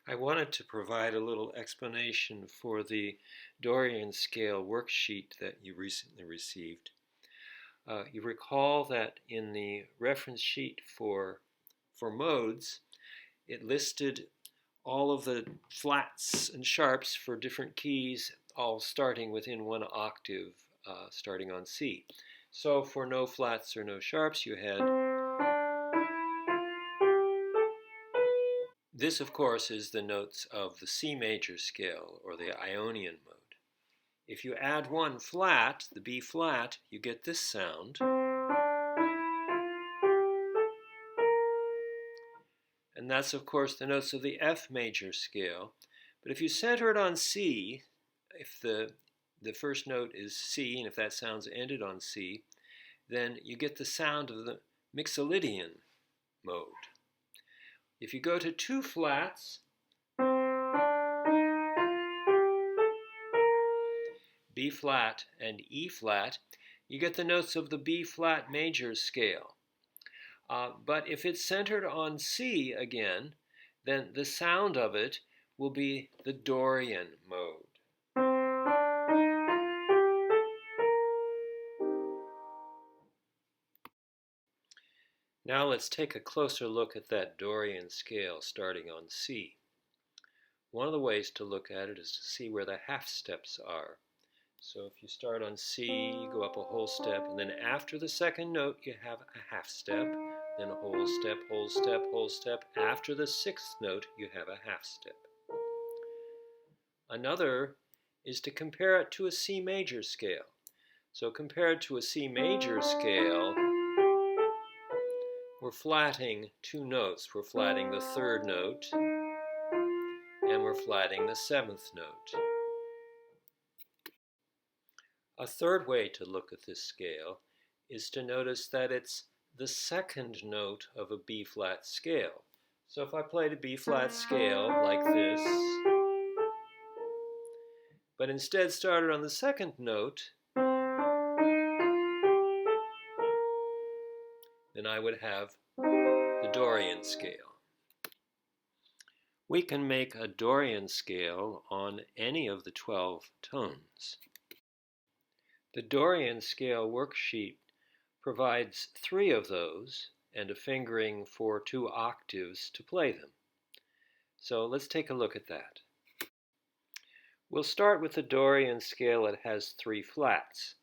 I wanted to provide a little explanation for the Dorian scale worksheet that you recently received. You recall that in the reference sheet for modes, it listed all of the flats and sharps for different keys, all starting within one octave, starting on C. So for no flats or no sharps, you had this, of course, is the notes of the C major scale, or the Ionian mode. If you add one flat, the B flat, you get this sound. And that's, of course, the notes of the F major scale. But if you center it on C, if the first note is C, and if that sound's ended on C, then you get the sound of the Mixolydian mode. If you go to two flats, B flat and E flat, you get the notes of the B flat major scale. But if it's centered on C again, then the sound of it will be the Dorian mode. Now let's take a closer look at that Dorian scale starting on C. One of the ways to look at it is to see where the half steps are. So if you start on C, you go up a whole step, and then after the second note you have a half step, then a whole step, whole step, whole step. After the sixth note you have a half step. Another is to compare it to a C major scale. So compared to a C major scale, we're flatting two notes. We're flatting the third note, and we're flatting the seventh note. A third way to look at this scale is to notice that it's the second note of a B flat scale. So if I played a B flat scale like this, but instead started on the second note, then I would have the Dorian scale. We can make a Dorian scale on any of the 12 tones. The Dorian scale worksheet provides 3 of those and a fingering for 2 octaves to play them. So let's take a look at that. We'll start with the Dorian scale. It has 3 flats.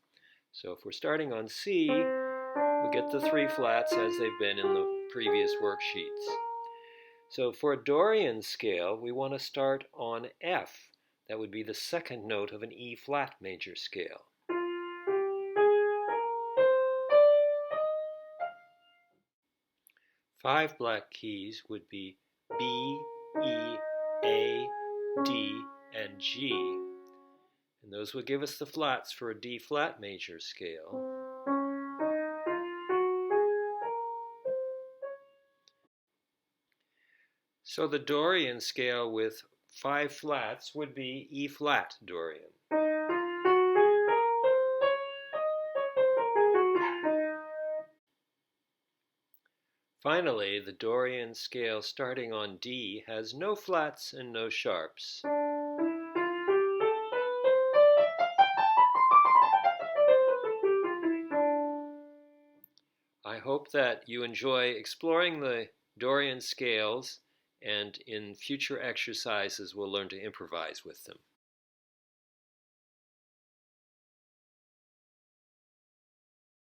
So if we're starting on C, we get the 3 flats as they've been in the previous worksheets. So for a Dorian scale, we want to start on F. That would be the second note of an E flat major scale. Five black keys would be B, E, A, D, and G. And those would give us the flats for a D flat major scale. So the Dorian scale with 5 flats would be E flat Dorian. Finally, the Dorian scale starting on D has no flats and no sharps. I hope that you enjoy exploring the Dorian scales, and in future exercises we'll learn to improvise with them.